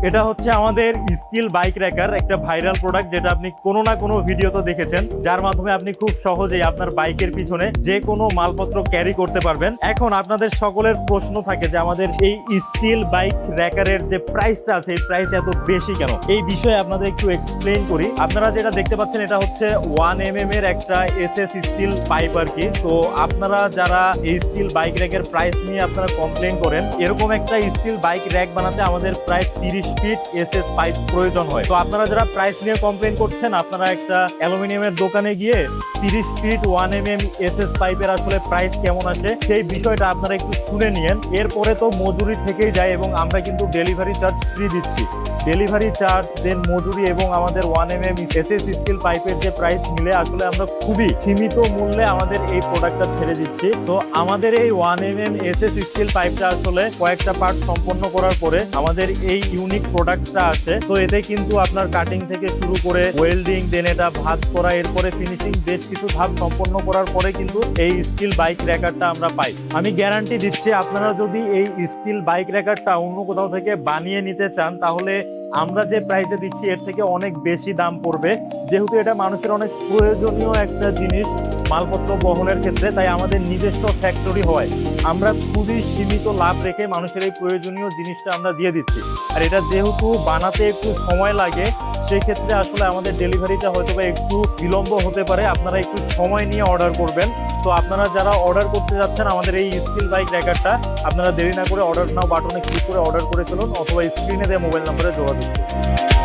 এটা হচ্ছে আমাদের স্টিল বাইক র্যাকার, একটা ভাইরাল প্রোডাক্ট যেটা আপনি কোনো না কোনো ভিডিওতে দেখেছেন, যার মাধ্যমে আপনি খুব সহজেই আপনার বাইকের পিছনে যে কোনো মালপত্র ক্যারি করতে পারবেন। এখন আপনাদের সকলের প্রশ্ন থাকে যে আমাদের এই স্টিল বাইক র্যাকারের যে প্রাইসটা আছে এই প্রাইস এত বেশি কেন। এই বিষয়ে আপনাদের একটু এক্সপ্লেইন করি। আপনারা যেটা দেখতে পাচ্ছেন এটা হচ্ছে 1mm এর একটা এসএস স্টিল পাইপ আর কি। তো আপনারা যারা এই স্টিল বাইক র্যাকের প্রাইস নিয়ে আপনারা কমপ্লেন করেন, এরকম একটা স্টিল বাইক র্যাক বানাতে আমাদের প্রায় 30 ফিট এসএস পাইপ প্রয়োজন হয়। তো আপনারা যারা প্রাইস নিয়ে কমপ্লেন করছেন, আপনারা একটা অ্যালুমিনিয়ামের দোকানে গিয়ে 30 ফিট 1mm এসএস পাইপের আসলে প্রাইস কেমন আছে সেই বিষয়টা আপনারা একটু শুনে নিয়েন। এরপরে তো মজুরি থেকেই যায় এবং আমরা কিন্তু ডেলিভারি চার্জ ফ্রি দিচ্ছি। ডেলিভারি চার্জ, দেন মজুরি এবং আমাদের 1mm এসএস স্টিল পাইপের যে প্রাইস মিলে আসলে আমরা খুবই সীমিত মূল্যে আমাদের এই প্রোডাক্টটা ছেড়ে দিচ্ছি। তো আমাদের এই 1mm এসএস স্টিল পাইপটা আসলে কয়েকটা পার্ট সম্পন্ন করার পরে আমাদের এই ইউনিক প্রোডাক্টটা আসে। তো এতে কিন্তু আপনার কাটিং থেকে শুরু করে ওয়েল্ডিং, দেন এটা ভাঁজ করা, এরপরে ফিনিশিং, বেশ কিছু ধাপ সম্পন্ন করার পরে কিন্তু এই স্টিল বাইক র্যাকারটা আমরা পাই। আমি গ্যারান্টি দিচ্ছি আপনারা যদি এই স্টিল বাইক র্যাকারটা অন্য কোথাও থেকে বানিয়ে নিতে চান, তাহলে আমরা যে প্রাইসে দিচ্ছি এর থেকে অনেক বেশি দাম পড়বে, যেহেতু এটা মানুষের অনেক প্রয়োজনীয় একটা জিনিস মালপত্র বহনের ক্ষেত্রে। তাই আমাদের নিজস্ব ফ্যাক্টরি হয় আমরা খুবই সীমিত লাভ রেখে মানুষের এই প্রয়োজনীয় জিনিসটা আমরা দিয়ে দিচ্ছি। আর এটা যেহেতু বানাতে একটু সময় লাগে, সেক্ষেত্রে আসলে আমাদের ডেলিভারিটা হয়তো বা একটু বিলম্ব হতে পারে। আপনারা একটু সময় নিয়ে অর্ডার করবেন। তো আপনারা যারা অর্ডার করতে যাচ্ছেন আমাদের এই স্টিল বাইক র্যাকারটা, আপনারা দেরি না করে অর্ডার নাও বাটনে ক্লিক করে অর্ডার করে চলুন, অথবা স্ক্রিনে দেওয়া মোবাইল নম্বরে যোগাযোগ করুন।